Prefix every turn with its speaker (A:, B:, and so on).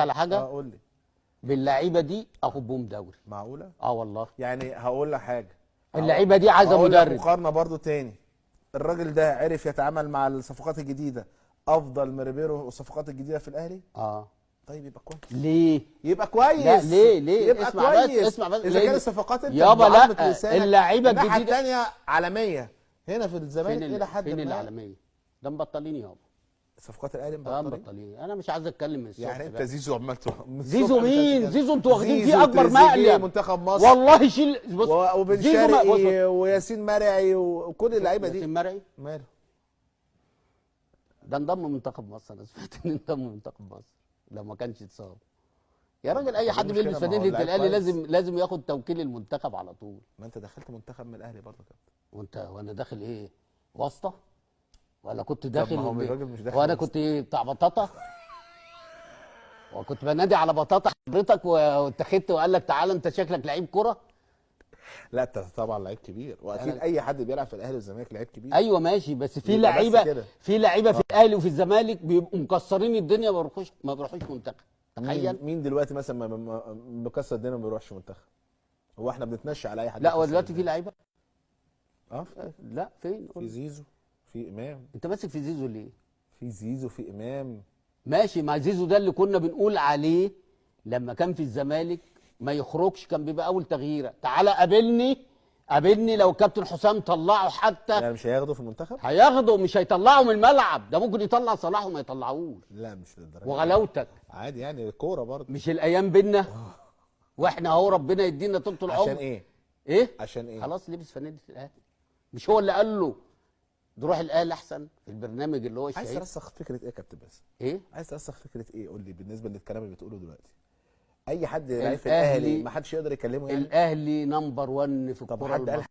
A: على حاجه
B: قول لي.
A: باللعيبه دي اخد بهم دوري.
B: معقوله؟
A: والله
B: يعني هقول لك حاجه،
A: اللعيبه دي عايزه
B: هقول لك
A: مدرب.
B: مقارنه برضو تاني. الراجل ده عرف يتعامل مع الصفقات الجديده افضل من ريبيرو والصفقات الجديده في الاهلي. طيب يبقى كويس.
A: ليه؟
B: يبقى كويس.
A: لا ليه
B: يبقى
A: اسمع
B: كويس.
A: بس اسمع بس
B: اذا كان الصفقات انت
A: يابا
B: بعضمة
A: لا
B: لسانك،
A: اللعيبه
B: الناحيه
A: الجديده
B: الثانيه عالميه هنا في الزمالك الى حد
A: فين
B: ما.
A: العالميه؟ ده مبطلين يابا.
B: صفقات الاهلي مبطلين.
A: انا مش عايز اتكلم من الصبح.
B: يعني انت زيزو عمال
A: زيزو مين؟ زيزو انتوا واخدين فيه اكبر
B: تريزيجيه
A: مقلب.
B: منتخب مصر
A: والله شيل بص
B: وبن شرقي وياسين مرعي وكل اللعيبه دي.
A: ياسين مرعي
B: ماله؟
A: ده انضم منتخب مصر. انا سمعت ان انضم منتخب مصر لو ما كانش اتصاب. يا راجل اي حد بيلبس فانيله الاهلي لازم ياخد توكيل المنتخب على طول.
B: ما انت دخلت منتخب من الاهلي برضه يا كابتن.
A: وانا داخل ايه؟ واسطه؟ ولا كنت داخل؟
B: ما هو الراجل مش داخل
A: وانا كنت بتاع بطاطا؟ وكنت بنادي على بطاطا حضرتك واتخذت وقال لك تعالى انت شكلك لعيب كره؟
B: لا انت طبعا لعيب كبير، واكيد اي حد بيلعب في الاهلي والزمالك لعيب كبير.
A: ايوه ماشي، بس في لعيبه في الاهلي وفي الزمالك بيبقوا مكسرين الدنيا ما بيروحوش منتخب. تخيل
B: مين دلوقتي مثلا مكسر الدنيا ما بيروحش منتخب؟ هو احنا بنتنشى على اي حد؟
A: لا هو دلوقتي في لعيبه. لا فين؟
B: في زيزو، في امام.
A: انت ماسك في زيزو ليه؟
B: في زيزو، في امام.
A: ماشي، مع زيزو ده اللي كنا بنقول عليه لما كان في الزمالك ما يخرجش، كان بيبقى اول تغييره. تعالى قابلني لو كابتن حسام طلعه حتى.
B: يعني مش هياخده في المنتخب؟
A: هياخده، مش هيطلعه من الملعب. ده ممكن يطلع صلاح وما يطلعوش.
B: لا مش للدرجه.
A: وغلاوتك
B: عادي يعني الكوره برضه.
A: مش الايام بينا واحنا اهو ربنا يدينا طول العمر.
B: عشان ايه؟ عشان ايه؟
A: خلاص لبس فانيله الاهلي. مش هو اللي قال له تروح الاهلي احسن في البرنامج اللي هو الشهيد؟
B: عايز ترسخ فكره ايه يا كابتن باسم؟ عايز ترسخ فكره ايه؟ قول لي بالنسبه للكلام اللي بتقوله دلوقتي. اي حد لعيب في الاهلي ما حدش يقدر يكلمه يعني؟
A: الاهلي نمبر 1 في الكوره.
B: طب حد قال